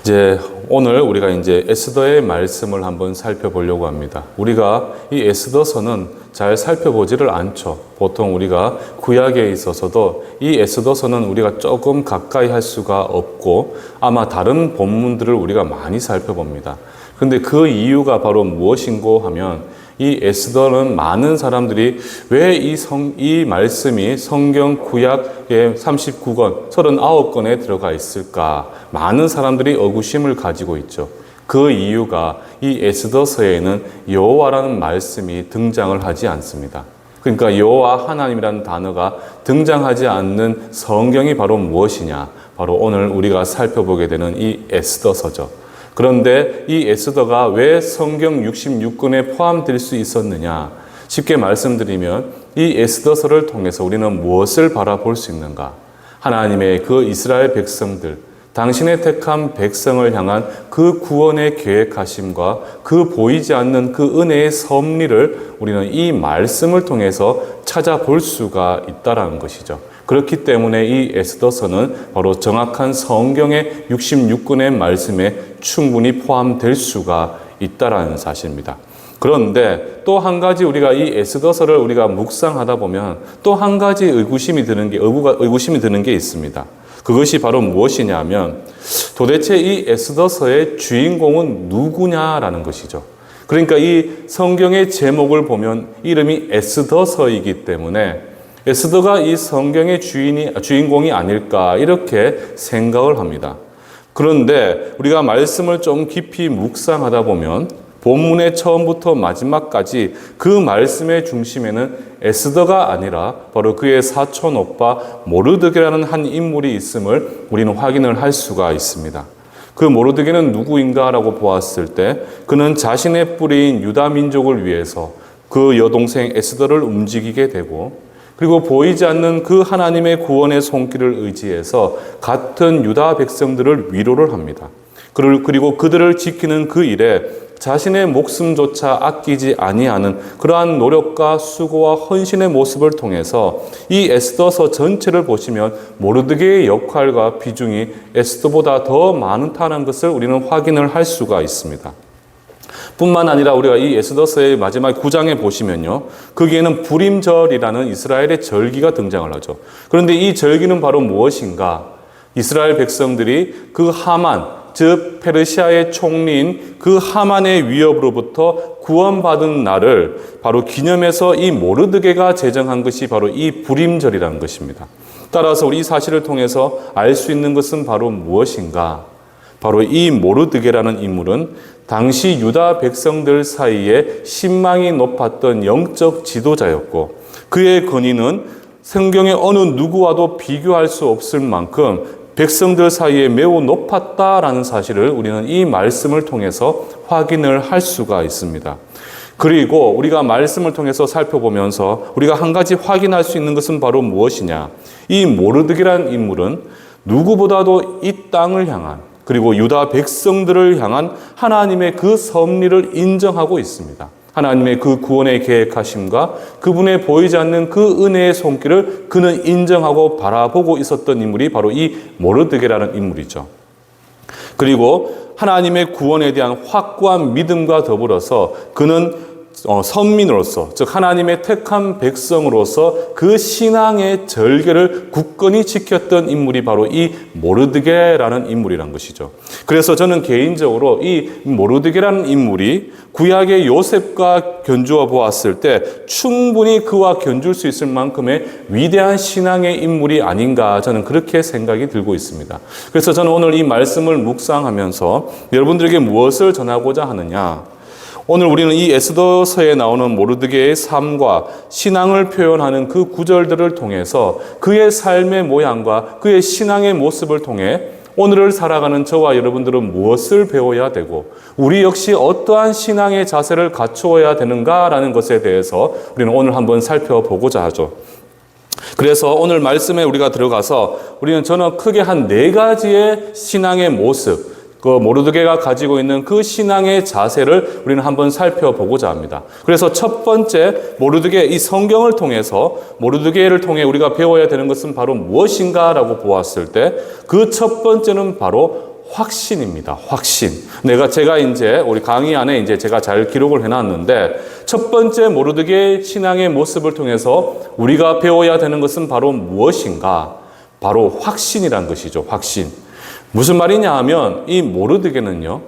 이제 오늘 우리가 이제 에스더의 말씀을 한번 살펴보려고 합니다. 우리가 이 에스더서는 잘 살펴보지를 않죠. 보통 우리가 구약에 있어서도 이 에스더서는 우리가 조금 가까이 할 수가 없고 아마 다른 본문들을 우리가 많이 살펴봅니다. 그런데 그 이유가 바로 무엇인고 하면 이 에스더는 많은 사람들이 왜 이 말씀이 성경 구약의 39권, 39권에 들어가 있을까? 많은 사람들이 의구심을 가지고 있죠. 그 이유가 이 에스더서에는 여호와라는 말씀이 등장을 하지 않습니다. 그러니까 여호와 하나님이라는 단어가 등장하지 않는 성경이 바로 무엇이냐? 바로 오늘 우리가 살펴보게 되는 이 에스더서죠. 그런데 이 에스더가 왜 성경 66권에 포함될 수 있었느냐? 쉽게 말씀드리면 이 에스더서를 통해서 우리는 무엇을 바라볼 수 있는가? 하나님의 그 이스라엘 백성들, 당신의 택한 백성을 향한 그 구원의 계획하심과 그 보이지 않는 그 은혜의 섭리를 우리는 이 말씀을 통해서 찾아볼 수가 있다는 것이죠. 그렇기 때문에 이 에스더서는 바로 정확한 성경의 66권의 말씀에 충분히 포함될 수가 있다는 사실입니다. 그런데 또 한 가지 우리가 이 에스더서를 우리가 묵상하다 보면 또 한 가지 의구심이 드는 게 있습니다. 그것이 바로 무엇이냐면 도대체 이 에스더서의 주인공은 누구냐라는 것이죠. 그러니까 이 성경의 제목을 보면 이름이 에스더서이기 때문에 에스더가 이 성경의 주인공이 아닐까 이렇게 생각을 합니다. 그런데 우리가 말씀을 좀 깊이 묵상하다 보면 본문의 처음부터 마지막까지 그 말씀의 중심에는 에스더가 아니라 바로 그의 사촌 오빠 모르드게라는 한 인물이 있음을 우리는 확인을 할 수가 있습니다. 그 모르드게는 누구인가라고 보았을 때 그는 자신의 뿌리인 유다 민족을 위해서 그 여동생 에스더를 움직이게 되고 그리고 보이지 않는 그 하나님의 구원의 손길을 의지해서 같은 유다 백성들을 위로를 합니다. 그리고 그들을 지키는 그 일에 자신의 목숨조차 아끼지 아니하는 그러한 노력과 수고와 헌신의 모습을 통해서 이 에스더서 전체를 보시면 모르드게의 역할과 비중이 에스더보다 더 많다는 것을 우리는 확인을 할 수가 있습니다. 뿐만 아니라 우리가 이 에스더서의 마지막 9장에 보시면요. 거기에는 부림절이라는 이스라엘의 절기가 등장을 하죠. 그런데 이 절기는 바로 무엇인가? 이스라엘 백성들이 그 하만, 즉 페르시아의 총리인 그 하만의 위협으로부터 구원받은 날을 바로 기념해서 이 모르드게가 제정한 것이 바로 이 부림절이라는 것입니다. 따라서 우리 이 사실을 통해서 알 수 있는 것은 바로 무엇인가? 바로 이 모르드게라는 인물은 당시 유다 백성들 사이에 신망이 높았던 영적 지도자였고 그의 권위는 성경의 어느 누구와도 비교할 수 없을 만큼 백성들 사이에 매우 높았다라는 사실을 우리는 이 말씀을 통해서 확인을 할 수가 있습니다. 그리고 우리가 말씀을 통해서 살펴보면서 우리가 한 가지 확인할 수 있는 것은 바로 무엇이냐? 이 모르드게라는 인물은 누구보다도 이 땅을 향한 그리고 유다 백성들을 향한 하나님의 그 섭리를 인정하고 있습니다. 하나님의 그 구원의 계획하심과 그분의 보이지 않는 그 은혜의 손길을 그는 인정하고 바라보고 있었던 인물이 바로 이 모르드게라는 인물이죠. 그리고 하나님의 구원에 대한 확고한 믿음과 더불어서 그는 선민으로서 즉 하나님의 택한 백성으로서 그 신앙의 절개를 굳건히 지켰던 인물이 바로 이 모르드게라는 인물이란 것이죠. 그래서 저는 개인적으로 이 모르드게라는 인물이 구약의 요셉과 견주어 보았을 때 충분히 그와 견줄 수 있을 만큼의 위대한 신앙의 인물이 아닌가 저는 그렇게 생각이 들고 있습니다. 그래서 저는 오늘 이 말씀을 묵상하면서 여러분들에게 무엇을 전하고자 하느냐? 오늘 우리는 이 에스더서에 나오는 모르드게의 삶과 신앙을 표현하는 그 구절들을 통해서 그의 삶의 모양과 그의 신앙의 모습을 통해 오늘을 살아가는 저와 여러분들은 무엇을 배워야 되고 우리 역시 어떠한 신앙의 자세를 갖추어야 되는가라는 것에 대해서 우리는 오늘 한번 살펴보고자 하죠. 그래서 오늘 말씀에 우리가 들어가서 저는 크게 한 4가지의 신앙의 모습 그 모르드게가 가지고 있는 그 신앙의 자세를 우리는 한번 살펴보고자 합니다. 그래서 첫 번째 모르드게 이 성경을 통해서 모르드게를 통해 우리가 배워야 되는 것은 바로 무엇인가라고 보았을 때 그 첫 번째는 바로 확신입니다. 확신. 제가 이제 우리 강의 안에 이제 제가 잘 기록을 해놨는데 첫 번째 모르드게의 신앙의 모습을 통해서 우리가 배워야 되는 것은 바로 무엇인가? 바로 확신이란 것이죠. 확신. 무슨 말이냐 하면 이 모르드게는요,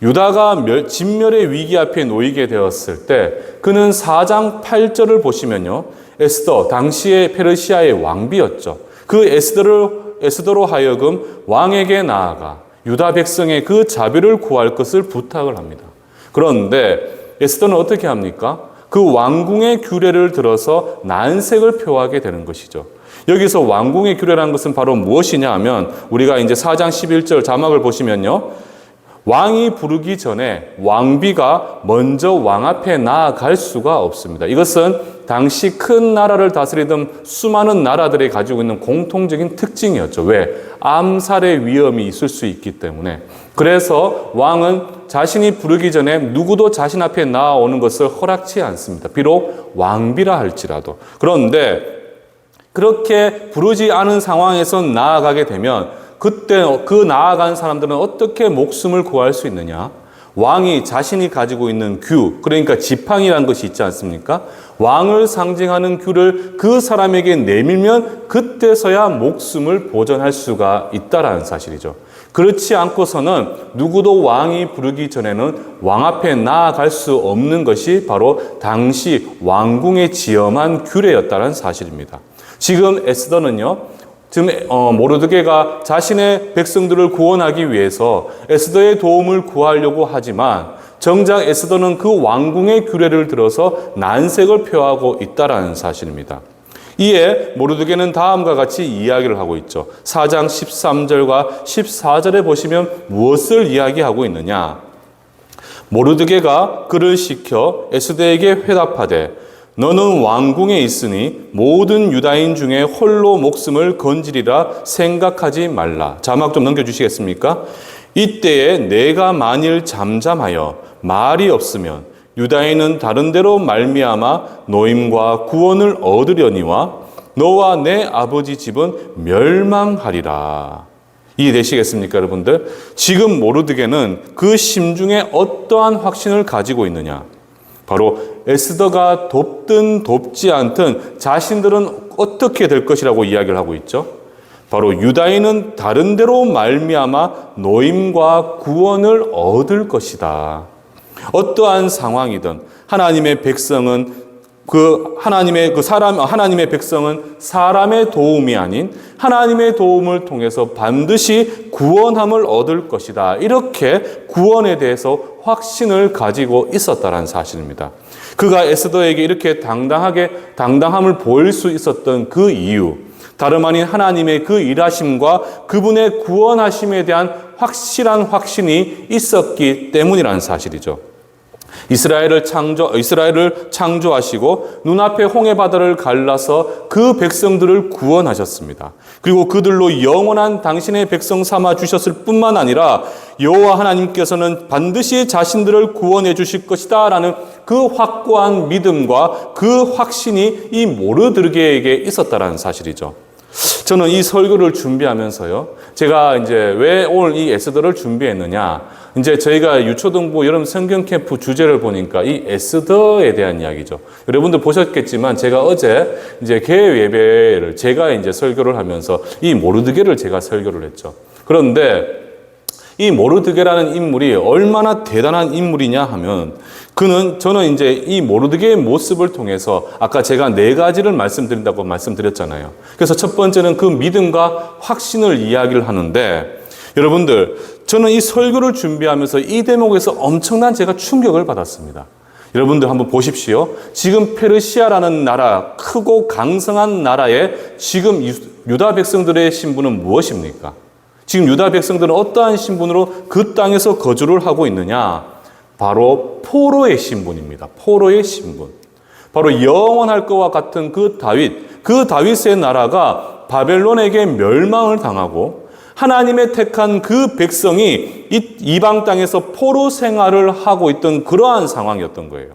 유다가 진멸의 위기 앞에 놓이게 되었을 때 그는 4장 8절을 보시면요, 에스더, 당시의 페르시아의 왕비였죠. 그 에스더로 하여금 왕에게 나아가 유다 백성의 그 자비를 구할 것을 부탁을 합니다. 그런데 에스더는 어떻게 합니까? 그 왕궁의 규례를 들어서 난색을 표하게 되는 것이죠. 여기서 왕궁의 규례라는 것은 바로 무엇이냐 하면 우리가 이제 4장 11절 자막을 보시면요, 왕이 부르기 전에 왕비가 먼저 왕 앞에 나아갈 수가 없습니다. 이것은 당시 큰 나라를 다스리던 수많은 나라들이 가지고 있는 공통적인 특징이었죠. 왜? 암살의 위험이 있을 수 있기 때문에. 그래서 왕은 자신이 부르기 전에 누구도 자신 앞에 나아오는 것을 허락치 않습니다. 비록 왕비라 할지라도. 그런데 그렇게 부르지 않은 상황에서 나아가게 되면 그때 그 나아간 사람들은 어떻게 목숨을 구할 수 있느냐? 왕이 자신이 가지고 있는 규, 그러니까 지팡이라는 것이 있지 않습니까? 왕을 상징하는 규를 그 사람에게 내밀면 그때서야 목숨을 보전할 수가 있다라는 사실이죠. 그렇지 않고서는 누구도 왕이 부르기 전에는 왕 앞에 나아갈 수 없는 것이 바로 당시 왕궁의 지엄한 규례였다는 사실입니다. 지금 에스더는요, 모르드게가 자신의 백성들을 구원하기 위해서 에스더의 도움을 구하려고 하지만 정작 에스더는 그 왕궁의 규례를 들어서 난색을 표하고 있다라는 사실입니다. 이에 모르드게는 다음과 같이 이야기를 하고 있죠. 4장 13절과 14절에 보시면 무엇을 이야기하고 있느냐? 모르드게가 그를 시켜 에스더에게 회답하되 너는 왕궁에 있으니 모든 유다인 중에 홀로 목숨을 건지리라 생각하지 말라. 자막 좀 넘겨주시겠습니까? 이때에 내가 만일 잠잠하여 말이 없으면 유다인은 다른 데로 말미암아 노임과 구원을 얻으려니와 너와 내 아버지 집은 멸망하리라. 이해되시겠습니까, 여러분들? 지금 모르드게는 그 심중에 어떠한 확신을 가지고 있느냐? 바로 에스더가 돕든 돕지 않든 자신들은 어떻게 될 것이라고 이야기를 하고 있죠. 바로 유다인은 다른 데로 말미암아 노임과 구원을 얻을 것이다. 어떠한 상황이든 하나님의 백성은 하나님의 백성은 사람의 도움이 아닌 하나님의 도움을 통해서 반드시 구원함을 얻을 것이다. 이렇게 구원에 대해서 확신을 가지고 있었다는 사실입니다. 그가 에스더에게 이렇게 당당함을 보일 수 있었던 그 이유, 다름 아닌 하나님의 그 일하심과 그분의 구원하심에 대한 확실한 확신이 있었기 때문이라는 사실이죠. 이스라엘을 창조하시고 눈앞에 홍해바다를 갈라서 그 백성들을 구원하셨습니다. 그리고 그들로 영원한 당신의 백성 삼아 주셨을 뿐만 아니라 여호와 하나님께서는 반드시 자신들을 구원해 주실 것이다 라는 그 확고한 믿음과 그 확신이 이 모르드게에게 있었다는 사실이죠. 저는 이 설교를 준비하면서요, 제가 이제 왜 오늘 이 에스더를 준비했느냐, 이제 저희가 유초등부 여름 성경 캠프 주제를 보니까 이 에스더에 대한 이야기죠. 여러분들 보셨겠지만 제가 어제 이제 개회 예배를 제가 이제 설교를 하면서 이 모르드게를 제가 설교를 했죠. 그런데 이 모르드게라는 인물이 얼마나 대단한 인물이냐 하면 저는 이제 이 모르드게의 모습을 통해서 아까 제가 4가지를 말씀드렸잖아요. 그래서 첫 번째는 그 믿음과 확신을 이야기를 하는데, 여러분들, 저는 이 설교를 준비하면서 이 대목에서 엄청난 제가 충격을 받았습니다. 여러분들 한번 보십시오. 지금 페르시아라는 나라, 크고 강성한 나라에 지금 유다 백성들의 신분은 무엇입니까? 지금 유다 백성들은 어떠한 신분으로 그 땅에서 거주를 하고 있느냐? 바로 포로의 신분입니다. 포로의 신분. 바로 영원할 것과 같은 그 다윗의 나라가 바벨론에게 멸망을 당하고 하나님의 택한 그 백성이 이방 땅에서 포로 생활을 하고 있던 그러한 상황이었던 거예요.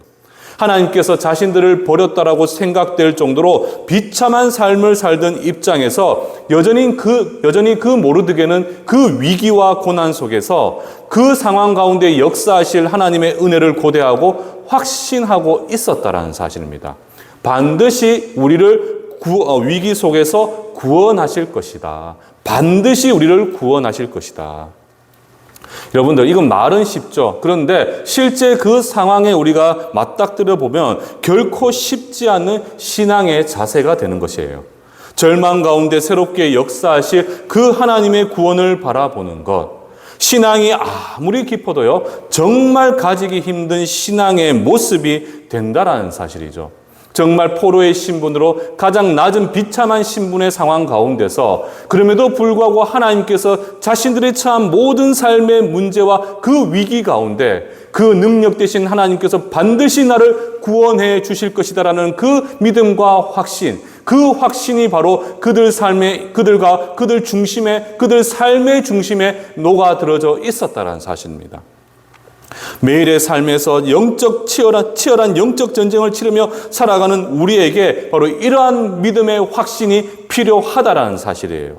하나님께서 자신들을 버렸다라고 생각될 정도로 비참한 삶을 살던 입장에서 여전히 그 모르드게는 그 위기와 고난 속에서 그 상황 가운데 역사하실 하나님의 은혜를 고대하고 확신하고 있었다라는 사실입니다. 반드시 우리를 위기 속에서 구원하실 것이다. 반드시 우리를 구원하실 것이다. 여러분들, 이건 말은 쉽죠. 그런데 실제 그 상황에 우리가 맞닥뜨려 보면 결코 쉽지 않은 신앙의 자세가 되는 것이에요. 절망 가운데 새롭게 역사하실 그 하나님의 구원을 바라보는 것. 신앙이 아무리 깊어도요, 정말 가지기 힘든 신앙의 모습이 된다라는 사실이죠. 정말 포로의 신분으로 가장 낮은 비참한 신분의 상황 가운데서 그럼에도 불구하고 하나님께서 자신들이 처한 모든 삶의 문제와 그 위기 가운데 그 능력 되신 하나님께서 반드시 나를 구원해 주실 것이다라는 그 믿음과 확신, 그 확신이 바로 그들 삶의, 그들 삶의 중심에 녹아들어져 있었다라는 사실입니다. 매일의 삶에서 치열한 영적 전쟁을 치르며 살아가는 우리에게 바로 이러한 믿음의 확신이 필요하다라는 사실이에요.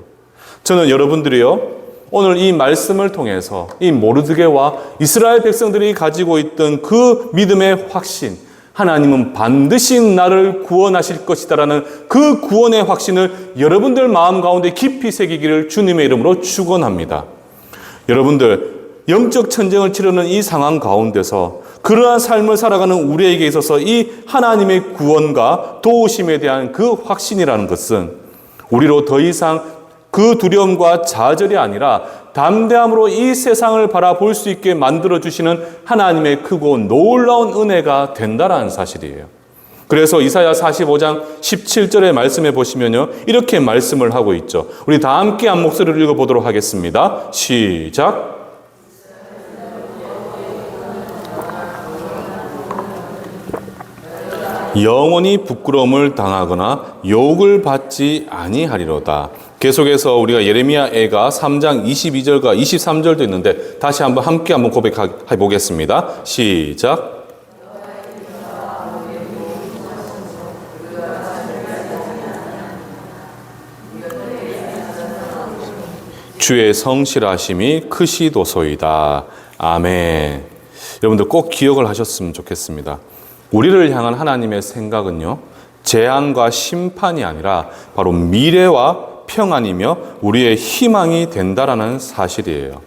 저는 여러분들이요, 오늘 이 말씀을 통해서 이 모르드게와 이스라엘 백성들이 가지고 있던 그 믿음의 확신, 하나님은 반드시 나를 구원하실 것이다라는 그 구원의 확신을 여러분들 마음 가운데 깊이 새기기를 주님의 이름으로 축원합니다. 여러분들, 영적 전쟁을 치르는 이 상황 가운데서 그러한 삶을 살아가는 우리에게 있어서 이 하나님의 구원과 도우심에 대한 그 확신이라는 것은 우리로 더 이상 그 두려움과 좌절이 아니라 담대함으로 이 세상을 바라볼 수 있게 만들어주시는 하나님의 크고 놀라운 은혜가 된다라는 사실이에요. 그래서 이사야 45장 17절의 말씀에 보시면요, 이렇게 말씀을 하고 있죠. 우리 다 함께 한 목소리를 읽어보도록 하겠습니다. 시작. 영원히 부끄러움을 당하거나 욕을 받지 아니하리로다. 계속해서 우리가 예레미야가 3장 22절과 23절도 있는데 다시 함께 한번 고백해 보겠습니다. 시작. 주의 성실하심이 크시도소이다. 아멘. 여러분들 꼭 기억을 하셨으면 좋겠습니다. 우리를 향한 하나님의 생각은요, 재앙과 심판이 아니라 바로 미래와 평안이며 우리의 희망이 된다라는 사실이에요.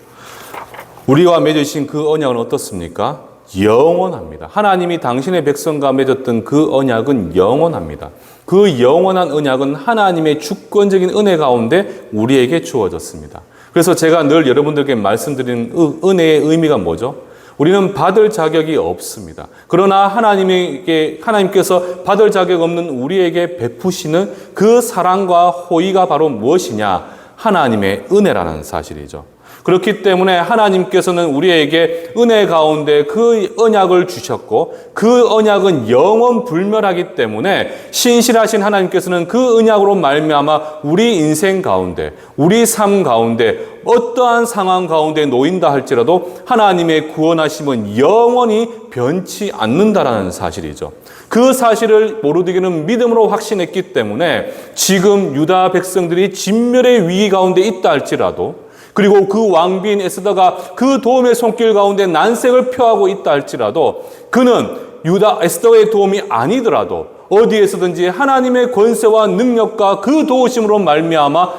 우리와 맺으신 그 언약은 어떻습니까? 영원합니다. 하나님이 당신의 백성과 맺었던 그 언약은 영원합니다. 그 영원한 언약은 하나님의 주권적인 은혜 가운데 우리에게 주어졌습니다. 그래서 제가 늘 여러분들께 말씀드리는 은혜의 의미가 뭐죠? 우리는 받을 자격이 없습니다. 그러나 하나님께서 받을 자격 없는 우리에게 베푸시는 그 사랑과 호의가 바로 무엇이냐? 하나님의 은혜라는 사실이죠. 그렇기 때문에 하나님께서는 우리에게 은혜 가운데 그 언약을 주셨고 그 언약은 영원 불멸하기 때문에 신실하신 하나님께서는 그 언약으로 말미암아 우리 인생 가운데, 우리 삶 가운데 어떠한 상황 가운데 놓인다 할지라도 하나님의 구원하심은 영원히 변치 않는다라는 사실이죠. 그 사실을 모르드게는 믿음으로 확신했기 때문에 지금 유다 백성들이 진멸의 위기 가운데 있다 할지라도, 그리고 그 왕비인 에스더가 그 도움의 손길 가운데 난색을 표하고 있다 할지라도 그는 에스더의 도움이 아니더라도 어디에서든지 하나님의 권세와 능력과 그 도우심으로 말미암아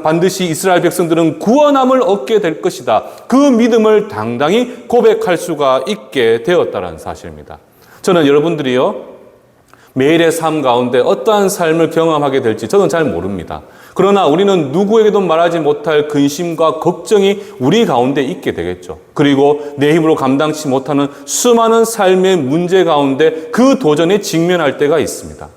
반드시 이스라엘 백성들은 구원함을 얻게 될 것이다. 그 믿음을 당당히 고백할 수가 있게 되었다는 사실입니다. 저는 여러분들이요, 매일의 삶 가운데 어떠한 삶을 경험하게 될지 저는 잘 모릅니다. 그러나 우리는 누구에게도 말하지 못할 근심과 걱정이 우리 가운데 있게 되겠죠. 그리고 내 힘으로 감당치 못하는 수많은 삶의 문제 가운데 그 도전에 직면할 때가 있습니다.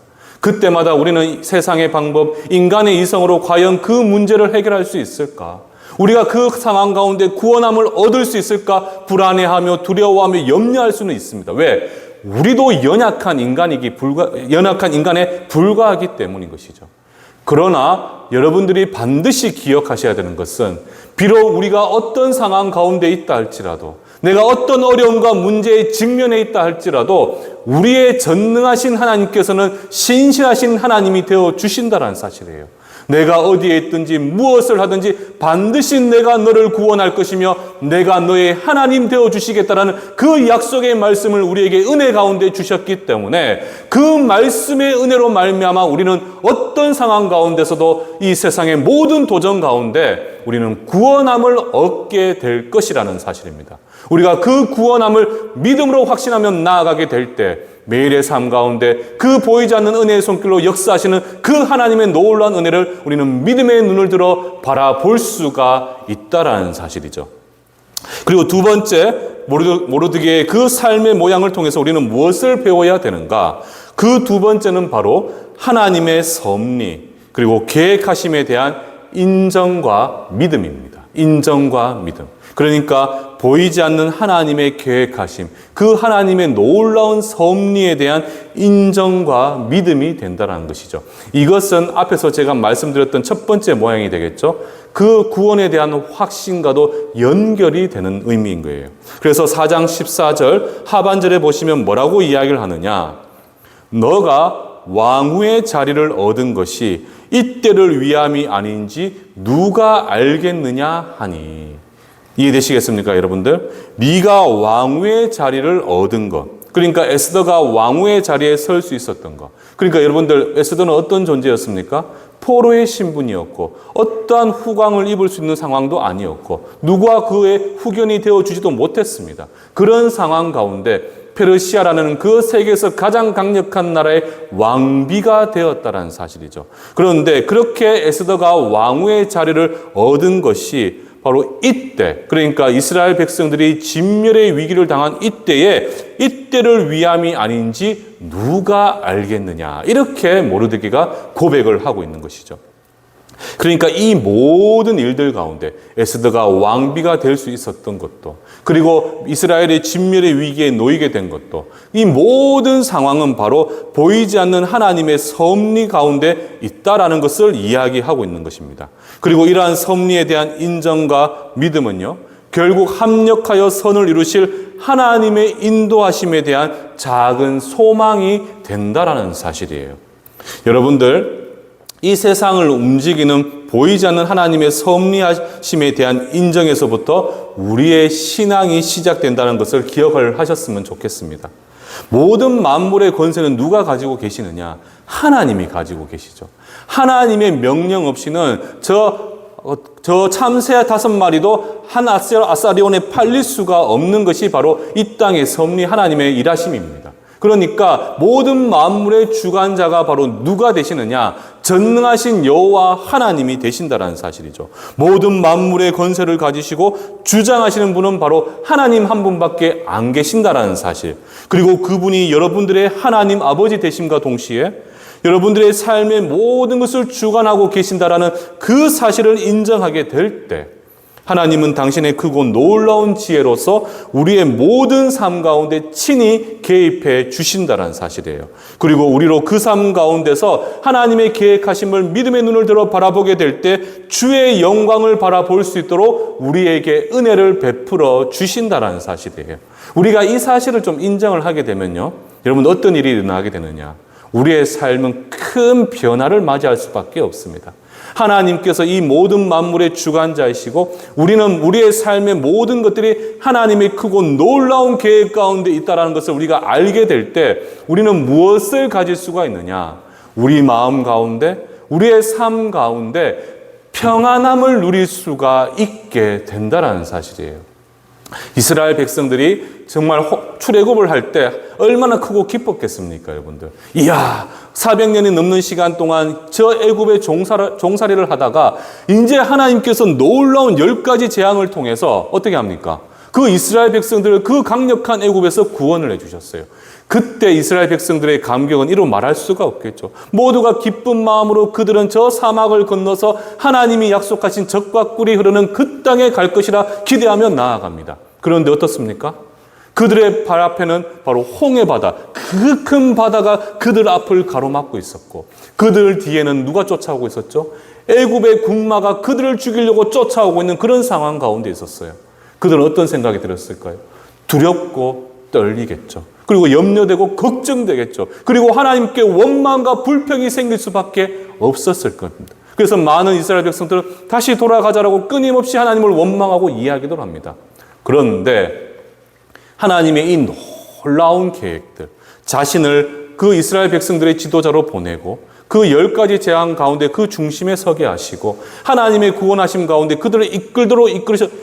그때마다 우리는 세상의 방법, 인간의 이성으로 과연 그 문제를 해결할 수 있을까? 우리가 그 상황 가운데 구원함을 얻을 수 있을까? 불안해하며 두려워하며 염려할 수는 있습니다. 왜? 우리도 연약한 인간에 불과하기 때문인 것이죠. 그러나 여러분들이 반드시 기억하셔야 되는 것은 비록 우리가 어떤 상황 가운데 있다 할지라도, 내가 어떤 어려움과 문제에 직면해 있다 할지라도 우리의 전능하신 하나님께서는 신실하신 하나님이 되어 주신다는 사실이에요. 내가 어디에 있든지 무엇을 하든지 반드시 내가 너를 구원할 것이며 내가 너의 하나님 되어 주시겠다라는 그 약속의 말씀을 우리에게 은혜 가운데 주셨기 때문에 그 말씀의 은혜로 말미암아 우리는 어떤 상황 가운데서도 이 세상의 모든 도전 가운데 우리는 구원함을 얻게 될 것이라는 사실입니다. 우리가 그 구원함을 믿음으로 확신하며 나아가게 될 때 매일의 삶 가운데 그 보이지 않는 은혜의 손길로 역사하시는 그 하나님의 놀라운 은혜를 우리는 믿음의 눈을 들어 바라볼 수가 있다라는 사실이죠. 그리고 두 번째, 모르드게의 그 삶의 모양을 통해서 우리는 무엇을 배워야 되는가? 그 두 번째는 바로 하나님의 섭리 그리고 계획하심에 대한 인정과 믿음입니다. 인정과 믿음. 그러니까 보이지 않는 하나님의 계획하심, 그 하나님의 놀라운 섭리에 대한 인정과 믿음이 된다는 것이죠. 이것은 앞에서 제가 말씀드렸던 첫 번째 모양이 되겠죠. 그 구원에 대한 확신과도 연결이 되는 의미인 거예요. 그래서 4장 14절 하반절에 보시면 뭐라고 이야기를 하느냐? 너가 왕후의 자리를 얻은 것이 이때를 위함이 아닌지 누가 알겠느냐 하니. 이해되시겠습니까, 여러분들? 네가 왕후의 자리를 얻은 것. 그러니까 에스더가 왕후의 자리에 설 수 있었던 것. 그러니까 여러분들, 에스더는 어떤 존재였습니까? 포로의 신분이었고 어떠한 후광을 입을 수 있는 상황도 아니었고 누구와 그의 후견이 되어주지도 못했습니다. 그런 상황 가운데 페르시아라는 그 세계에서 가장 강력한 나라의 왕비가 되었다는 사실이죠. 그런데 그렇게 에스더가 왕후의 자리를 얻은 것이 바로 이때, 그러니까 이스라엘 백성들이 진멸의 위기를 당한 이때를 위함이 아닌지 누가 알겠느냐. 이렇게 모르드게가 고백을 하고 있는 것이죠. 그러니까 이 모든 일들 가운데 에스더가 왕비가 될 수 있었던 것도, 그리고 이스라엘의 진멸의 위기에 놓이게 된 것도, 이 모든 상황은 바로 보이지 않는 하나님의 섭리 가운데 있다라는 것을 이야기하고 있는 것입니다. 그리고 이러한 섭리에 대한 인정과 믿음은요, 결국 합력하여 선을 이루실 하나님의 인도하심에 대한 작은 소망이 된다라는 사실이에요. 여러분들, 이 세상을 움직이는 보이지 않는 하나님의 섭리하심에 대한 인정에서부터 우리의 신앙이 시작된다는 것을 기억을 하셨으면 좋겠습니다. 모든 만물의 권세는 누가 가지고 계시느냐? 하나님이 가지고 계시죠. 하나님의 명령 없이는 저 참새 5마리도 한 아사리온에 팔릴 수가 없는 것이 바로 이 땅의 섭리 하나님의 일하심입니다. 그러니까 모든 만물의 주관자가 바로 누가 되시느냐? 전능하신 여호와 하나님이 되신다는 사실이죠. 모든 만물의 권세를 가지시고 주장하시는 분은 바로 하나님 한 분밖에 안 계신다는 사실. 그리고 그분이 여러분들의 하나님 아버지 되심과 동시에 여러분들의 삶의 모든 것을 주관하고 계신다라는 그 사실을 인정하게 될 때 하나님은 당신의 크고 놀라운 지혜로서 우리의 모든 삶 가운데 친히 개입해 주신다는 사실이에요. 그리고 우리로 그 삶 가운데서 하나님의 계획하심을 믿음의 눈을 들어 바라보게 될 때 주의 영광을 바라볼 수 있도록 우리에게 은혜를 베풀어 주신다는 사실이에요. 우리가 이 사실을 좀 인정을 하게 되면요, 여러분 어떤 일이 일어나게 되느냐? 우리의 삶은 큰 변화를 맞이할 수밖에 없습니다. 하나님께서 이 모든 만물의 주관자이시고 우리는 우리의 삶의 모든 것들이 하나님의 크고 놀라운 계획 가운데 있다는 것을 우리가 알게 될 때 우리는 무엇을 가질 수가 있느냐? 우리 마음 가운데, 우리의 삶 가운데 평안함을 누릴 수가 있게 된다는 사실이에요. 이스라엘 백성들이 정말 출애굽을 할 때 얼마나 크고 기뻤겠습니까, 여러분들? 이야, 400년이 넘는 시간 동안 저 애굽의 종살이를 하다가 이제 하나님께서 놀라운 10가지 재앙을 통해서 어떻게 합니까? 그 이스라엘 백성들을 그 강력한 애굽에서 구원을 해주셨어요. 그때 이스라엘 백성들의 감격은 이루 말할 수가 없겠죠. 모두가 기쁜 마음으로 그들은 저 사막을 건너서 하나님이 약속하신 젖과 꿀이 흐르는 그 땅에 갈 것이라 기대하며 나아갑니다. 그런데 어떻습니까? 그들의 발 앞에는 바로 홍해 바다, 그 큰 바다가 그들 앞을 가로막고 있었고 그들 뒤에는 누가 쫓아오고 있었죠? 애굽의 군마가 그들을 죽이려고 쫓아오고 있는 그런 상황 가운데 있었어요. 그들은 어떤 생각이 들었을까요? 두렵고 떨리겠죠. 그리고 염려되고 걱정되겠죠. 그리고 하나님께 원망과 불평이 생길 수밖에 없었을 겁니다. 그래서 많은 이스라엘 백성들은 다시 돌아가자라고 끊임없이 하나님을 원망하고 이야기도 합니다. 그런데 하나님의 이 놀라운 계획들, 자신을 그 이스라엘 백성들의 지도자로 보내고 그 10가지 재앙 가운데 그 중심에 서게 하시고 하나님의 구원하심 가운데 그들을 이끌도록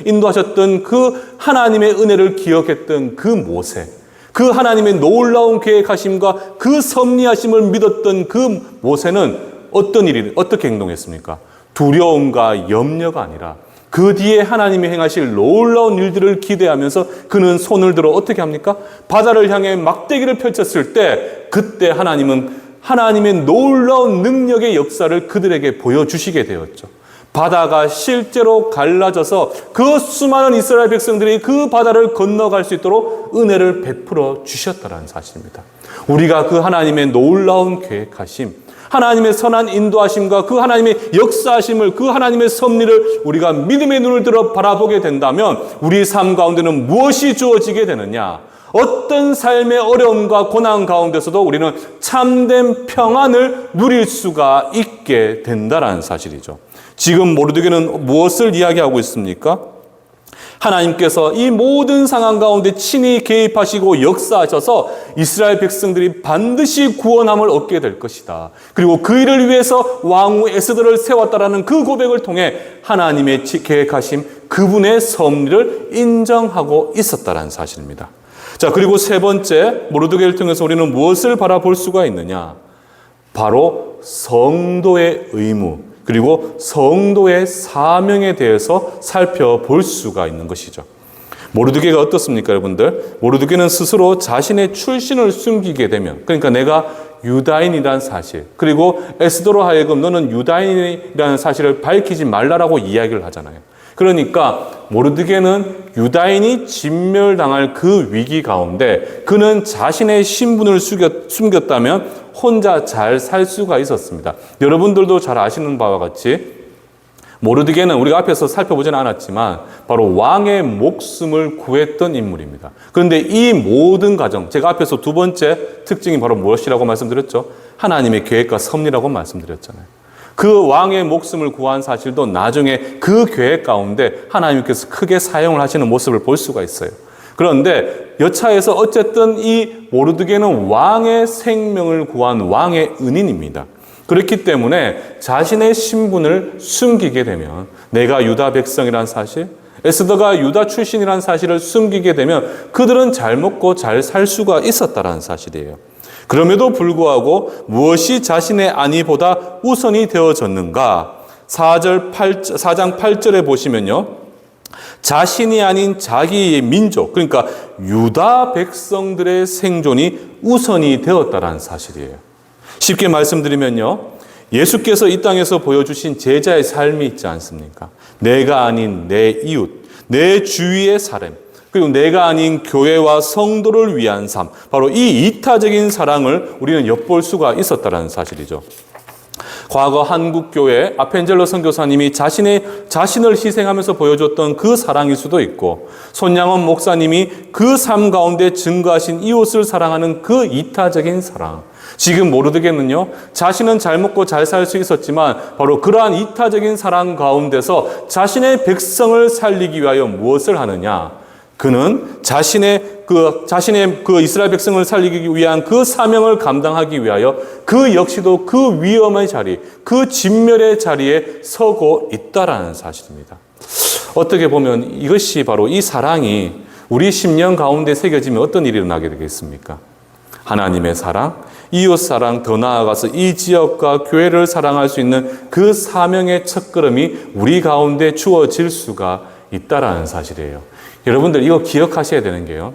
인도하셨던 그 하나님의 은혜를 기억했던 그 모세, 그 하나님의 놀라운 계획하심과 그 섭리하심을 믿었던 그 모세는 어떻게 행동했습니까? 두려움과 염려가 아니라 그 뒤에 하나님이 행하실 놀라운 일들을 기대하면서 그는 손을 들어 어떻게 합니까? 바다를 향해 막대기를 펼쳤을 때 그때 하나님은 하나님의 놀라운 능력의 역사를 그들에게 보여주시게 되었죠. 바다가 실제로 갈라져서 그 수많은 이스라엘 백성들이 그 바다를 건너갈 수 있도록 은혜를 베풀어 주셨다는 사실입니다. 우리가 그 하나님의 놀라운 계획하심, 하나님의 선한 인도하심과 그 하나님의 역사하심을, 그 하나님의 섭리를 우리가 믿음의 눈을 들어 바라보게 된다면 우리 삶 가운데는 무엇이 주어지게 되느냐? 어떤 삶의 어려움과 고난 가운데서도 우리는 참된 평안을 누릴 수가 있게 된다는 사실이죠. 지금 모르드게는 무엇을 이야기하고 있습니까? 하나님께서 이 모든 상황 가운데 친히 개입하시고 역사하셔서 이스라엘 백성들이 반드시 구원함을 얻게 될 것이다. 그리고 그 일을 위해서 왕후 에스더를 세웠다라는 그 고백을 통해 하나님의 계획하심, 그분의 섭리를 인정하고 있었다는 사실입니다. 자, 그리고 세 번째, 모르드게를 통해서 우리는 무엇을 바라볼 수가 있느냐? 바로 성도의 의무, 그리고 성도의 사명에 대해서 살펴볼 수가 있는 것이죠. 모르드게가 어떻습니까, 여러분들? 모르드게는 스스로 자신의 출신을 숨기게 되면, 그러니까 내가 유다인이라는 사실, 그리고 에스더로 하여금 너는 유다인이라는 사실을 밝히지 말라라고 이야기를 하잖아요. 그러니까 모르드게는 유다인이 진멸당할 그 위기 가운데 그는 자신의 신분을 숨겼다면 혼자 잘 살 수가 있었습니다. 여러분들도 잘 아시는 바와 같이 모르드게는 우리가 앞에서 살펴보지는 않았지만 바로 왕의 목숨을 구했던 인물입니다. 그런데 이 모든 과정, 제가 앞에서 두 번째 특징이 바로 무엇이라고 말씀드렸죠? 하나님의 계획과 섭리라고 말씀드렸잖아요. 그 왕의 목숨을 구한 사실도 나중에 그 계획 가운데 하나님께서 크게 사용을 하시는 모습을 볼 수가 있어요. 그런데 여차해서 어쨌든 이 모르드게는 왕의 생명을 구한 왕의 은인입니다. 그렇기 때문에 자신의 신분을 숨기게 되면 내가 유다 백성이라는 사실, 에스더가 유다 출신이라는 사실을 숨기게 되면 그들은 잘 먹고 잘 살 수가 있었다는 사실이에요. 그럼에도 불구하고 무엇이 자신의 안위보다 우선이 되어졌는가? 4장 8절에 보시면요. 자신이 아닌 자기의 민족, 그러니까 유다 백성들의 생존이 우선이 되었다는 사실이에요. 쉽게 말씀드리면요. 예수께서 이 땅에서 보여주신 제자의 삶이 있지 않습니까? 내가 아닌 내 이웃, 내 주위의 사람, 그리고 내가 아닌 교회와 성도를 위한 삶, 바로 이 이타적인 사랑을 우리는 엿볼 수가 있었다는 사실이죠. 과거 한국교회 아펜젤로 선교사님이 자신을 희생하면서 보여줬던 그 사랑일 수도 있고, 손양원 목사님이 그 삶 가운데 증거하신 이웃을 사랑하는 그 이타적인 사랑. 지금 모르드게는요, 자신은 잘 먹고 잘 살 수 있었지만 바로 그러한 이타적인 사랑 가운데서 자신의 백성을 살리기 위하여 무엇을 하느냐? 그는 자신의 그 이스라엘 백성을 살리기 위한 그 사명을 감당하기 위하여 그 역시도 그 위험의 자리, 그 진멸의 자리에 서고 있다라는 사실입니다. 어떻게 보면 이것이 바로 이 사랑이 우리 심령 가운데 새겨지면 어떤 일이 일어나게 되겠습니까? 하나님의 사랑, 이웃 사랑, 더 나아가서 이 지역과 교회를 사랑할 수 있는 그 사명의 첫걸음이 우리 가운데 주어질 수가 있다라는 사실이에요. 여러분들 이거 기억하셔야 되는 게요.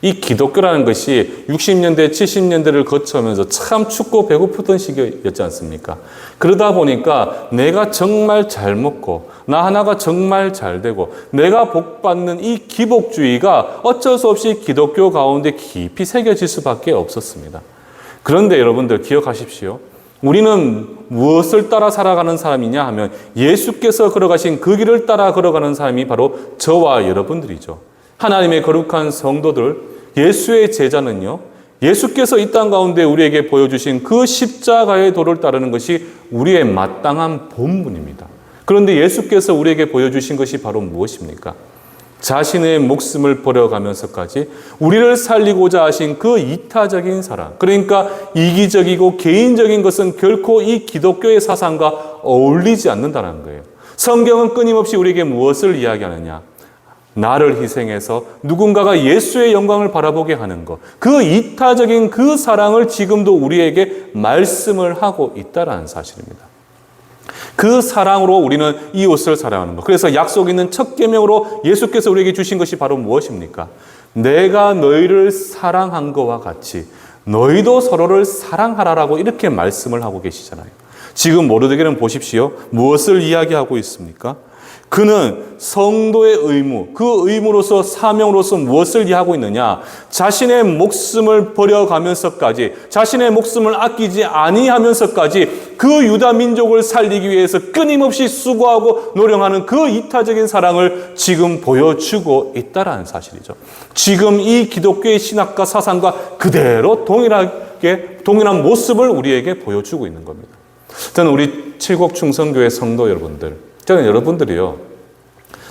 이 기독교라는 것이 60년대, 70년대를 거쳐오면서 참 춥고 배고프던 시기였지 않습니까? 그러다 보니까 내가 정말 잘 먹고 나 하나가 정말 잘 되고 내가 복받는 이 기복주의가 어쩔 수 없이 기독교 가운데 깊이 새겨질 수밖에 없었습니다. 그런데 여러분들 기억하십시오. 우리는 무엇을 따라 살아가는 사람이냐 하면 예수께서 걸어가신 그 길을 따라 걸어가는 사람이 바로 저와 여러분들이죠. 하나님의 거룩한 성도들, 예수의 제자는요, 예수께서 이 땅 가운데 우리에게 보여주신 그 십자가의 도를 따르는 것이 우리의 마땅한 본분입니다. 그런데 예수께서 우리에게 보여주신 것이 바로 무엇입니까? 자신의 목숨을 버려가면서까지 우리를 살리고자 하신 그 이타적인 사랑, 그러니까 이기적이고 개인적인 것은 결코 이 기독교의 사상과 어울리지 않는다는 거예요. 성경은 끊임없이 우리에게 무엇을 이야기하느냐? 나를 희생해서 누군가가 예수의 영광을 바라보게 하는 것, 그 이타적인 그 사랑을 지금도 우리에게 말씀을 하고 있다는 사실입니다. 그 사랑으로 우리는 이웃을 사랑하는 것. 그래서 약속 있는 첫 계명으로 예수께서 우리에게 주신 것이 바로 무엇입니까? 내가 너희를 사랑한 것과 같이 너희도 서로를 사랑하라라고 이렇게 말씀을 하고 계시잖아요. 지금 모르드게는 보십시오. 무엇을 이야기하고 있습니까? 그는 성도의 의무, 그 의무로서 사명으로서 무엇을 이해하고 있느냐? 자신의 목숨을 버려가면서까지, 자신의 목숨을 아끼지 아니하면서까지 그 유다 민족을 살리기 위해서 끊임없이 수고하고 노력하는 그 이타적인 사랑을 지금 보여주고 있다는 사실이죠. 지금 이 기독교의 신학과 사상과 그대로 동일한 모습을 우리에게 보여주고 있는 겁니다. 저는 우리 칠곡충성교회 성도 여러분들, 저는 여러분들이요,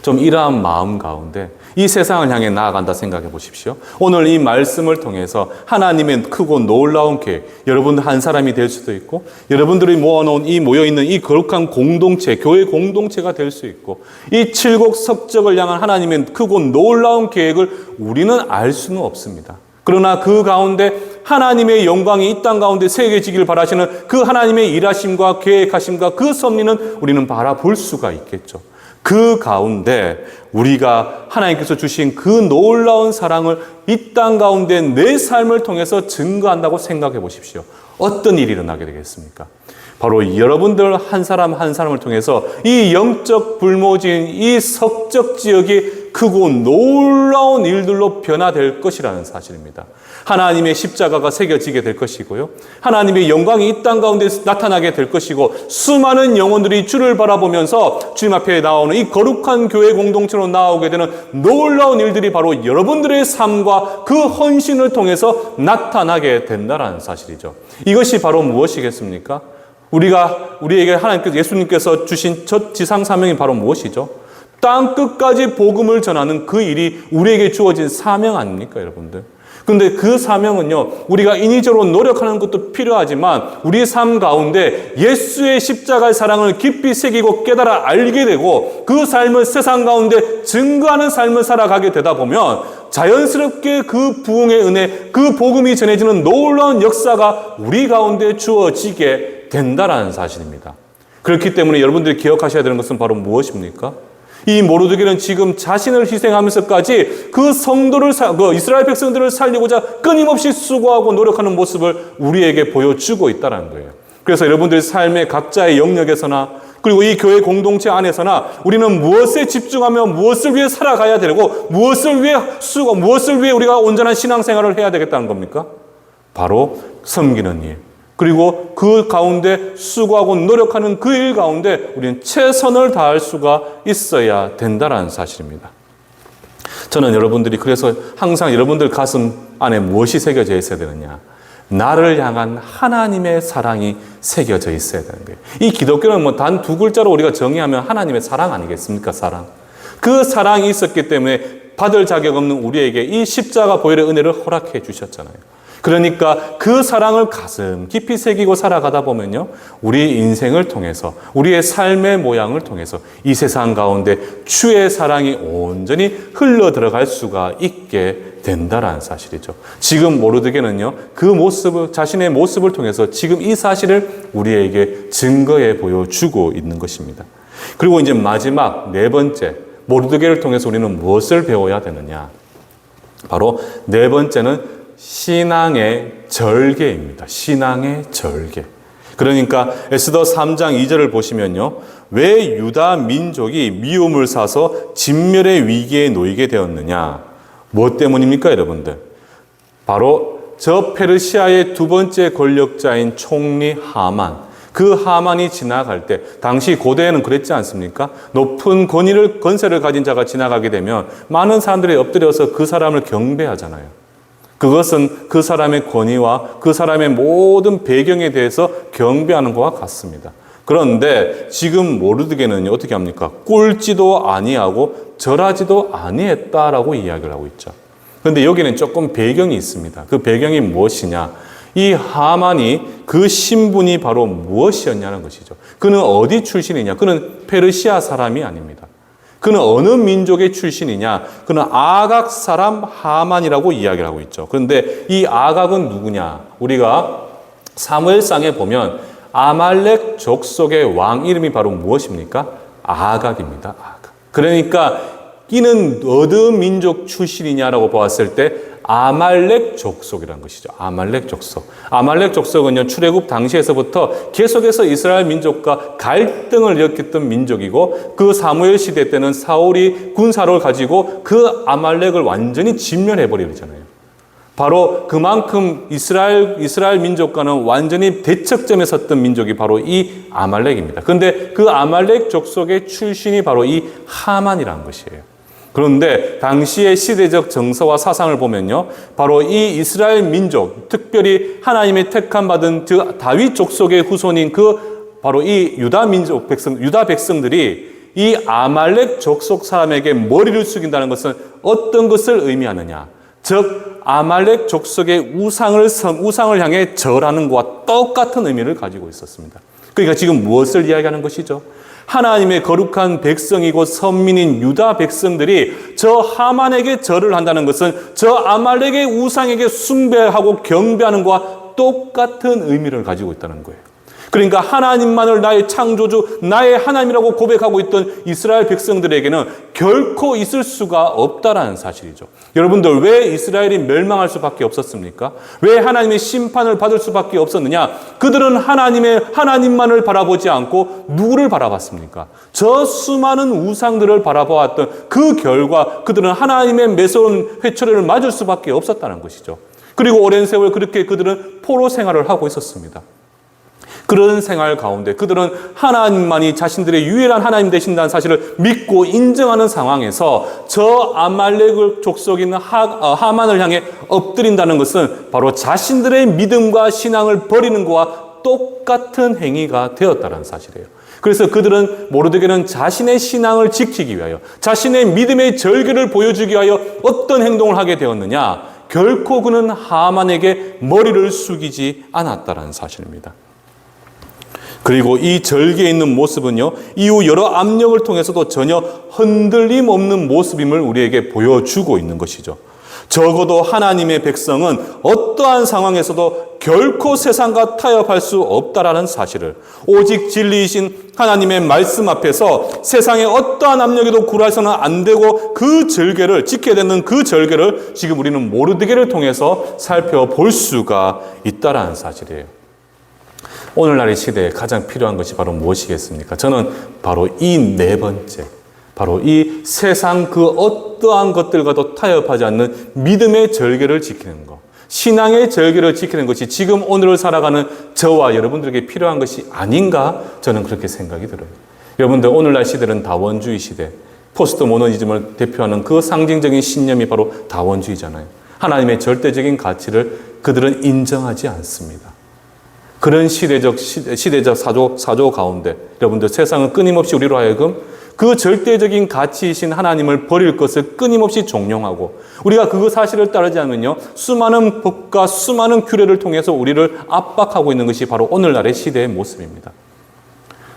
좀 이러한 마음 가운데 이 세상을 향해 나아간다 생각해 보십시오. 오늘 이 말씀을 통해서 하나님의 크고 놀라운 계획, 여러분 한 사람이 될 수도 있고, 여러분들이 모여있는 이 거룩한 공동체, 교회 공동체가 될 수 있고, 이 칠곡 석적을 향한 하나님의 크고 놀라운 계획을 우리는 알 수는 없습니다. 그러나 그 가운데 하나님의 영광이 이 땅 가운데 새겨지기를 바라시는 그 하나님의 일하심과 계획하심과 그 섭리는 우리는 바라볼 수가 있겠죠. 그 가운데 우리가 하나님께서 주신 그 놀라운 사랑을 이 땅 가운데 내 삶을 통해서 증거한다고 생각해 보십시오. 어떤 일이 일어나게 되겠습니까? 바로 여러분들 한 사람 한 사람을 통해서 이 영적 불모지인 이 석적 지역이 크고 놀라운 일들로 변화될 것이라는 사실입니다. 하나님의 십자가가 새겨지게 될 것이고요. 하나님의 영광이 이 땅 가운데 나타나게 될 것이고, 수많은 영혼들이 주를 바라보면서 주님 앞에 나오는 이 거룩한 교회 공동체로 나오게 되는 놀라운 일들이 바로 여러분들의 삶과 그 헌신을 통해서 나타나게 된다는 사실이죠. 이것이 바로 무엇이겠습니까? 우리에게 하나님께서, 예수님께서 주신 첫 지상 사명이 바로 무엇이죠? 땅 끝까지 복음을 전하는 그 일이 우리에게 주어진 사명 아닙니까, 여러분들? 근데 그 사명은요, 우리가 인위적으로 노력하는 것도 필요하지만 우리의 삶 가운데 예수의 십자가의 사랑을 깊이 새기고 깨달아 알게 되고 그 삶을 세상 가운데 증거하는 삶을 살아가게 되다 보면 자연스럽게 그 부흥의 은혜, 그 복음이 전해지는 놀라운 역사가 우리 가운데 주어지게 된다는 사실입니다. 그렇기 때문에 여러분들이 기억하셔야 되는 것은 바로 무엇입니까? 이 모르드게는 지금 자신을 희생하면서까지 그 성도를, 이스라엘 백성들을 살리고자 끊임없이 수고하고 노력하는 모습을 우리에게 보여주고 있다는 거예요. 그래서 여러분들 삶의 각자의 영역에서나, 그리고 이 교회 공동체 안에서나 우리는 무엇에 집중하며 무엇을 위해 살아가야 되고 무엇을 위해 우리가 온전한 신앙생활을 해야 되겠다는 겁니까? 바로 섬기는 일, 그리고 그 가운데 수고하고 노력하는 그 일 가운데 우리는 최선을 다할 수가 있어야 된다는 사실입니다. 저는 여러분들이 그래서 항상 여러분들 가슴 안에 무엇이 새겨져 있어야 되느냐? 나를 향한 하나님의 사랑이 새겨져 있어야 되는 거예요. 이 기독교는 단 두 글자로 우리가 정의하면 하나님의 사랑 아니겠습니까? 사랑. 그 사랑이 있었기 때문에 받을 자격 없는 우리에게 이 십자가 보혈의 은혜를 허락해 주셨잖아요. 그러니까 그 사랑을 가슴 깊이 새기고 살아가다 보면요, 우리 인생을 통해서, 우리의 삶의 모양을 통해서 이 세상 가운데 주의 사랑이 온전히 흘러 들어갈 수가 있게 된다라는 사실이죠. 지금 모르드게는요, 그 모습을, 자신의 모습을 통해서 지금 이 사실을 우리에게 증거해 보여주고 있는 것입니다. 그리고 이제 마지막 네 번째, 모르드게를 통해서 우리는 무엇을 배워야 되느냐? 바로 네 번째는 신앙의 절개입니다. 신앙의 절개. 그러니까 에스더 3장 2절을 보시면요, 왜 유다 민족이 미움을 사서 진멸의 위기에 놓이게 되었느냐? 무엇 때문입니까, 여러분들? 바로 저 페르시아의 두 번째 권력자인 총리 하만, 그 하만이 지나갈 때, 당시 고대에는 그랬지 않습니까? 높은 권세를 가진 자가 지나가게 되면 많은 사람들이 엎드려서 그 사람을 경배하잖아요. 그것은 그 사람의 권위와 그 사람의 모든 배경에 대해서 경배하는 것과 같습니다. 그런데 지금 모르드게는요, 어떻게 합니까? 꿇지도 아니하고 절하지도 아니했다라고 이야기를 하고 있죠. 그런데 여기는 조금 배경이 있습니다. 그 배경이 무엇이냐? 이 하만이 그 신분이 바로 무엇이었냐는 것이죠. 그는 어디 출신이냐? 그는 페르시아 사람이 아닙니다. 그는 어느 민족의 출신이냐? 그는 아각 사람 하만이라고 이야기를 하고 있죠. 그런데 이 아각은 누구냐? 우리가 사무엘상에 보면 아말렉 족속의 왕 이름이 바로 무엇입니까? 아각입니다. 아각. 그러니까 이는 어느 민족 출신이냐라고 보았을 때 아말렉 족속이라는 것이죠. 아말렉 족속. 아말렉 족속은요, 출애굽 당시에서부터 계속해서 이스라엘 민족과 갈등을 일으켰던 민족이고, 그 사무엘 시대 때는 사울이 군사를 가지고 그 아말렉을 완전히 진멸해버리잖아요. 바로 그만큼 이스라엘 민족과는 완전히 대척점에 섰던 민족이 바로 이 아말렉입니다. 그런데 그 아말렉 족속의 출신이 바로 이 하만이라는 것이에요. 그런데 당시의 시대적 정서와 사상을 보면요, 바로 이 이스라엘 민족, 특별히 하나님의 택함 받은 다윗 족속의 후손인 바로 이 유다 백성들이 이 아말렉 족속 사람에게 머리를 숙인다는 것은 어떤 것을 의미하느냐? 즉 아말렉 족속의 우상을 향해 절하는 것과 똑같은 의미를 가지고 있었습니다. 그러니까 지금 무엇을 이야기하는 것이죠? 하나님의 거룩한 백성이고 선민인 유다 백성들이 저 하만에게 절을 한다는 것은 저 아말렉의 우상에게 숭배하고 경배하는 것과 똑같은 의미를 가지고 있다는 거예요. 그러니까 하나님만을 나의 창조주, 나의 하나님이라고 고백하고 있던 이스라엘 백성들에게는 결코 있을 수가 없다라는 사실이죠. 여러분들, 왜 이스라엘이 멸망할 수밖에 없었습니까? 왜 하나님의 심판을 받을 수밖에 없었느냐? 그들은 하나님만을 바라보지 않고 누구를 바라봤습니까? 저 수많은 우상들을 바라보았던 그 결과 그들은 하나님의 매서운 회초리를 맞을 수밖에 없었다는 것이죠. 그리고 오랜 세월 그렇게 그들은 포로 생활을 하고 있었습니다. 그런 생활 가운데 그들은 하나님만이 자신들의 유일한 하나님 되신다는 사실을 믿고 인정하는 상황에서 저 아말렉 족속인 하만을 향해 엎드린다는 것은 바로 자신들의 믿음과 신앙을 버리는 것과 똑같은 행위가 되었다는 사실이에요. 그래서 그들은 모르드게는 자신의 신앙을 지키기 위하여, 자신의 믿음의 절개를 보여주기 위하여 어떤 행동을 하게 되었느냐? 결코 그는 하만에게 머리를 숙이지 않았다는 사실입니다. 그리고 이 절개에 있는 모습은요, 이후 여러 압력을 통해서도 전혀 흔들림 없는 모습임을 우리에게 보여주고 있는 것이죠. 적어도 하나님의 백성은 어떠한 상황에서도 결코 세상과 타협할 수 없다라는 사실을, 오직 진리이신 하나님의 말씀 앞에서 세상의 어떠한 압력에도 굴해서는 안 되고 그 절개를 지켜야 되는 그 절개를 지금 우리는 모르드게를 통해서 살펴볼 수가 있다라는 사실이에요. 오늘날의 시대에 가장 필요한 것이 바로 무엇이겠습니까? 저는 바로 이 네 번째, 바로 이 세상 그 어떠한 것들과도 타협하지 않는 믿음의 절개를 지키는 것, 신앙의 절개를 지키는 것이 지금 오늘을 살아가는 저와 여러분들에게 필요한 것이 아닌가, 저는 그렇게 생각이 들어요. 여러분들, 오늘날 시대는 다원주의 시대, 포스트 모더니즘을 대표하는 그 상징적인 신념이 바로 다원주의잖아요. 하나님의 절대적인 가치를 그들은 인정하지 않습니다. 그런 시대적 사조 가운데 여러분들, 세상은 끊임없이 우리로 하여금 그 절대적인 가치이신 하나님을 버릴 것을 끊임없이 종용하고, 우리가 그 사실을 따르지 않으면요, 수많은 법과 수많은 규례를 통해서 우리를 압박하고 있는 것이 바로 오늘날의 시대의 모습입니다.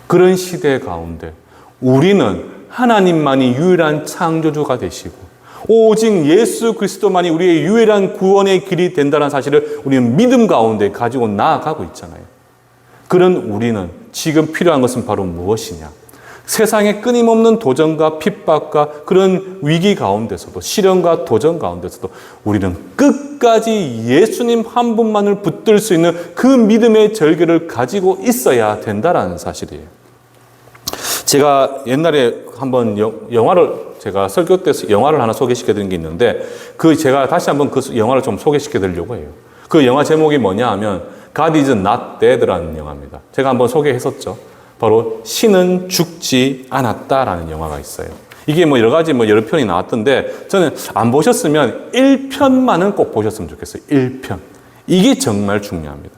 그런 시대 가운데 우리는 하나님만이 유일한 창조주가 되시고 오직 예수 그리스도만이 우리의 유일한 구원의 길이 된다는 사실을 우리는 믿음 가운데 가지고 나아가고 있잖아요. 그런 우리는 지금 필요한 것은 바로 무엇이냐? 세상의 끊임없는 도전과 핍박과 그런 위기 가운데서도, 시련과 도전 가운데서도 우리는 끝까지 예수님 한 분만을 붙들 수 있는 그 믿음의 절개를 가지고 있어야 된다는 사실이에요. 제가 옛날에 한번 제가 설교 때 영화를 하나 소개시켜 드린 게 있는데, 제가 다시 한번 그 영화를 좀 소개시켜 드리려고 해요. 그 영화 제목이 뭐냐 하면 God is not dead라는 영화입니다. 제가 한번 소개했었죠. 바로 신은 죽지 않았다라는 영화가 있어요. 이게 뭐 여러 가지 여러 편이 나왔던데 저는 안 보셨으면 1편만은 꼭 보셨으면 좋겠어요. 1편. 이게 정말 중요합니다.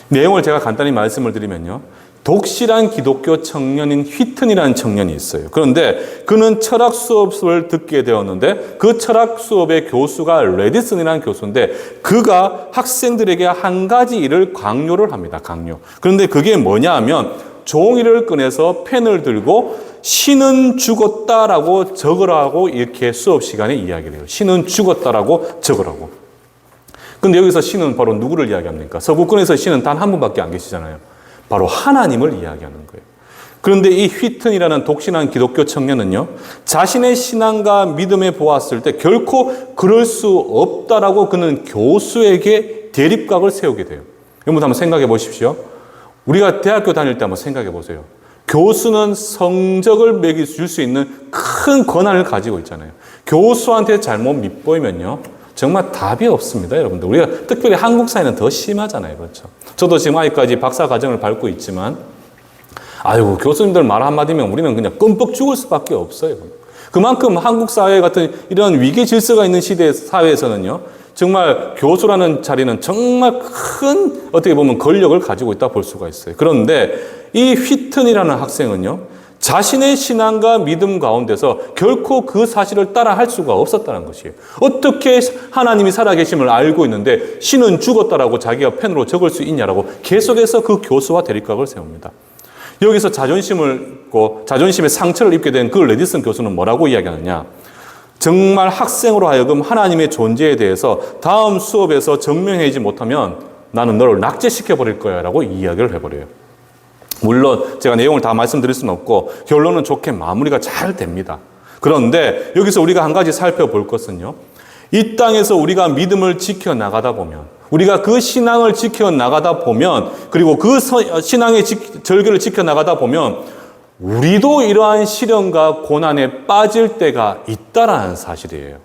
내용을 제가 간단히 말씀을 드리면요. 독실한 기독교 청년인 휘튼이라는 청년이 있어요. 그런데 그는 철학 수업을 듣게 되었는데 그 철학 수업의 교수가 레디슨이라는 교수인데 그가 학생들에게 한 가지 일을 강요를 합니다. 강요. 그런데 그게 뭐냐 하면 종이를 꺼내서 펜을 들고 신은 죽었다라고 적으라고 이렇게 수업 시간에 이야기를 해요. 신은 죽었다라고 적으라고. 근데 여기서 신은 바로 누구를 이야기합니까? 서구권에서 신은 단 한 분밖에 안 계시잖아요. 바로 하나님을 이야기하는 거예요. 그런데 이 휘튼이라는 독신한 기독교 청년은요, 자신의 신앙과 믿음에 보았을 때 결코 그럴 수 없다라고 그는 교수에게 대립각을 세우게 돼요. 여러분 한번 생각해 보십시오. 우리가 대학교 다닐 때 한번 생각해 보세요. 교수는 성적을 매길 수 있는 큰 권한을 가지고 있잖아요. 교수한테 잘못 밑보이면요, 정말 답이 없습니다, 여러분들. 우리가 특별히 한국 사회는 더 심하잖아요, 그렇죠? 저도 지금 아직까지 박사 과정을 밟고 있지만, 아이고, 교수님들 말 한마디면 우리는 그냥 끔뻑 죽을 수밖에 없어요. 그만큼 한국 사회 같은 이런 위기 질서가 있는 시대 사회에서는요, 정말 교수라는 자리는 정말 큰 어떻게 보면 권력을 가지고 있다 볼 수가 있어요. 그런데 이 휘튼이라는 학생은요, 자신의 신앙과 믿음 가운데서 결코 그 사실을 따라 할 수가 없었다는 것이에요. 어떻게 하나님이 살아계심을 알고 있는데 신은 죽었다라고 자기가 펜으로 적을 수 있냐라고 계속해서 그 교수와 대립각을 세웁니다. 여기서 자존심의 상처를 입게 된 그 레디슨 교수는 뭐라고 이야기하느냐? 정말 학생으로 하여금 하나님의 존재에 대해서 다음 수업에서 증명하지 못하면 나는 너를 낙제시켜 버릴 거야 라고 이야기를 해버려요. 물론 제가 내용을 다 말씀드릴 수는 없고 결론은 좋게 마무리가 잘 됩니다. 그런데 여기서 우리가 한 가지 살펴볼 것은요, 이 땅에서 우리가 믿음을 지켜나가다 보면, 우리가 그 신앙을 지켜나가다 보면, 그리고 그 신앙의 절개를 지켜나가다 보면 우리도 이러한 시련과 고난에 빠질 때가 있다라는 사실이에요.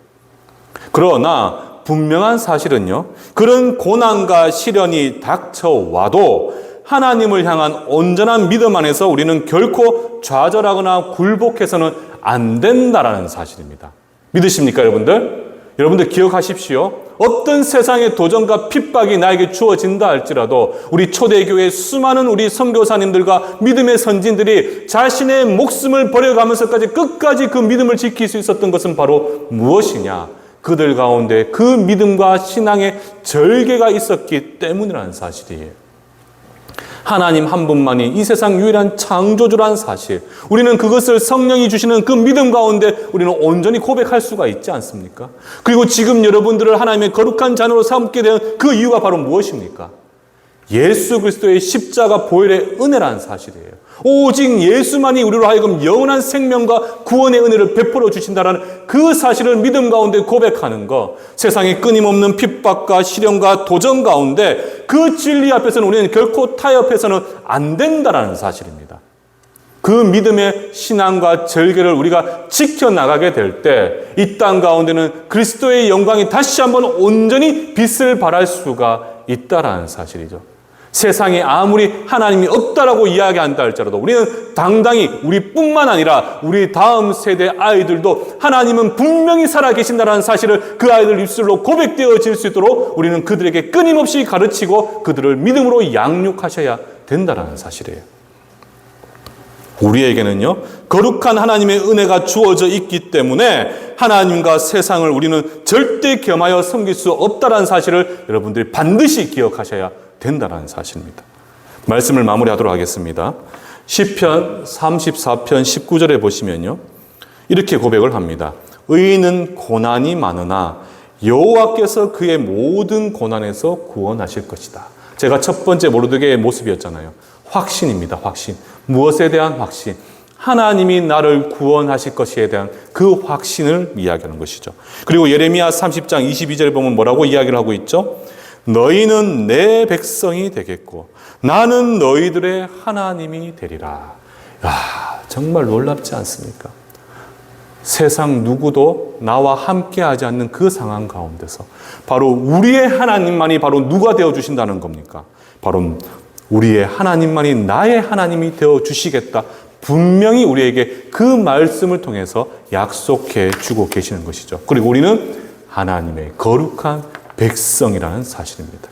그러나 분명한 사실은요, 그런 고난과 시련이 닥쳐와도 하나님을 향한 온전한 믿음 안에서 우리는 결코 좌절하거나 굴복해서는 안 된다라는 사실입니다. 믿으십니까, 여러분들? 여러분들 기억하십시오. 어떤 세상의 도전과 핍박이 나에게 주어진다 할지라도 우리 초대교회 수많은 우리 선교사님들과 믿음의 선진들이 자신의 목숨을 버려가면서까지 끝까지 그 믿음을 지킬 수 있었던 것은 바로 무엇이냐? 그들 가운데 그 믿음과 신앙의 절개가 있었기 때문이라는 사실이에요. 하나님 한 분만이 이 세상 유일한 창조주라는 사실, 우리는 그것을 성령이 주시는 그 믿음 가운데 우리는 온전히 고백할 수가 있지 않습니까? 그리고 지금 여러분들을 하나님의 거룩한 자녀로 삼게 된 그 이유가 바로 무엇입니까? 예수 그리스도의 십자가 보혈의 은혜라는 사실이에요. 오직 예수만이 우리로 하여금 영원한 생명과 구원의 은혜를 베풀어 주신다는 그 사실을 믿음 가운데 고백하는 것, 세상의 끊임없는 핍박과 시련과 도전 가운데 그 진리 앞에서는 우리는 결코 타협해서는 안 된다는 사실입니다. 그 믿음의 신앙과 절개를 우리가 지켜나가게 될 때 이 땅 가운데는 그리스도의 영광이 다시 한번 온전히 빛을 발할 수가 있다라는 사실이죠. 세상에 아무리 하나님이 없다라고 이야기한다 할지라도 우리는 당당히 우리뿐만 아니라 우리 다음 세대 아이들도 하나님은 분명히 살아계신다는 사실을 그 아이들 입술로 고백되어질 수 있도록 우리는 그들에게 끊임없이 가르치고 그들을 믿음으로 양육하셔야 된다는 사실이에요. 우리에게는요, 거룩한 하나님의 은혜가 주어져 있기 때문에 하나님과 세상을 우리는 절대 겸하여 섬길 수 없다는 사실을 여러분들이 반드시 기억하셔야 된다는 사실입니다. 말씀을 마무리하도록 하겠습니다. 시편 34편 19절에 보시면요, 이렇게 고백을 합니다. 의인은 고난이 많으나 여호와께서 그의 모든 고난에서 구원하실 것이다. 제가 첫 번째 모르드게의 모습이었잖아요. 확신입니다. 확신. 무엇에 대한 확신? 하나님이 나를 구원하실 것에 대한 그 확신을 이야기하는 것이죠. 그리고 예레미야 30장 22절에 보면 뭐라고 이야기를 하고 있죠? 너희는 내 백성이 되겠고 나는 너희들의 하나님이 되리라. 야, 정말 놀랍지 않습니까? 세상 누구도 나와 함께하지 않는 그 상황 가운데서 바로 우리의 하나님만이 바로 누가 되어주신다는 겁니까? 바로 우리의 하나님만이 나의 하나님이 되어주시겠다, 분명히 우리에게 그 말씀을 통해서 약속해 주고 계시는 것이죠. 그리고 우리는 하나님의 거룩한 백성이라는 사실입니다.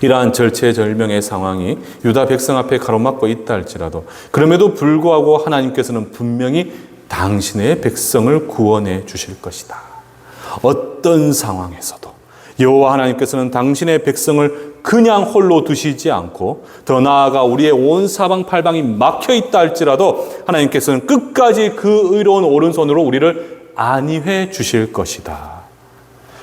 이러한 절체절명의 상황이 유다 백성 앞에 가로막고 있다 할지라도 그럼에도 불구하고 하나님께서는 분명히 당신의 백성을 구원해 주실 것이다. 어떤 상황에서도 여호와 하나님께서는 당신의 백성을 그냥 홀로 두시지 않고 더 나아가 우리의 온 사방팔방이 막혀 있다 할지라도 하나님께서는 끝까지 그 의로운 오른손으로 우리를 안위해 주실 것이다.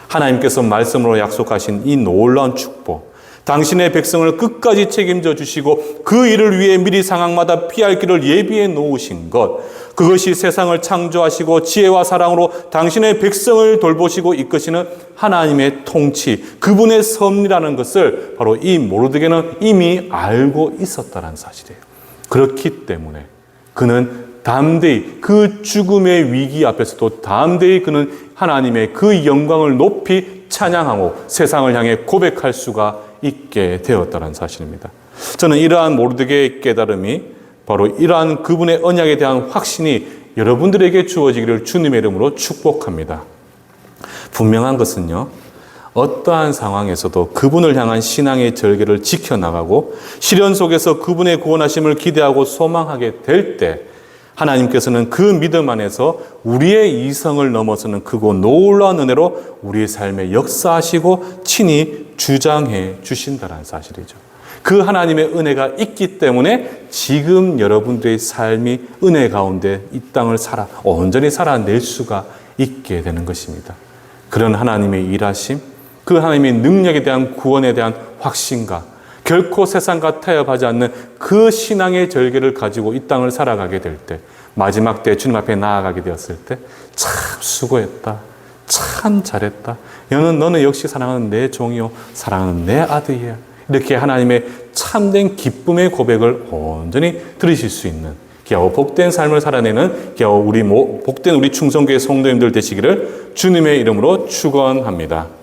하나님께서 말씀으로 약속하신 이 놀라운 축복, 당신의 백성을 끝까지 책임져 주시고 그 일을 위해 미리 상황마다 피할 길을 예비해 놓으신 것, 그것이 세상을 창조하시고 지혜와 사랑으로 당신의 백성을 돌보시고 이끄시는 하나님의 통치, 그분의 섭리라는 것을 바로 이 모르드게는 이미 알고 있었다는 사실이에요. 그렇기 때문에 그는 담대히 그 죽음의 위기 앞에서도 담대히 그는 하나님의 그 영광을 높이 찬양하고 세상을 향해 고백할 수가 있게 되었다는 사실입니다. 저는 이러한 모르드게의 깨달음이 바로 이러한 그분의 언약에 대한 확신이 여러분들에게 주어지기를 주님의 이름으로 축복합니다. 분명한 것은요, 어떠한 상황에서도 그분을 향한 신앙의 절개를 지켜나가고 시련 속에서 그분의 구원하심을 기대하고 소망하게 될 때 하나님께서는 그 믿음 안에서 우리의 이성을 넘어서는 크고 놀라운 은혜로 우리의 삶에 역사하시고 친히 주장해 주신다는 사실이죠. 그 하나님의 은혜가 있기 때문에 지금 여러분들의 삶이 은혜 가운데 이 땅을 온전히 살아낼 수가 있게 되는 것입니다. 그런 하나님의 일하심, 그 하나님의 능력에 대한 구원에 대한 확신과 결코 세상과 타협하지 않는 그 신앙의 절개를 가지고 이 땅을 살아가게 될 때, 마지막 때 주님 앞에 나아가게 되었을 때 참 수고했다, 참 잘했다, 너는 역시 사랑하는 내 종이요 사랑하는 내 아들이야, 이렇게 하나님의 참된 기쁨의 고백을 온전히 들으실 수 있는 겨우 복된 삶을 살아내는 겨우 복된 우리 충성교회 성도님들 되시기를 주님의 이름으로 축원합니다.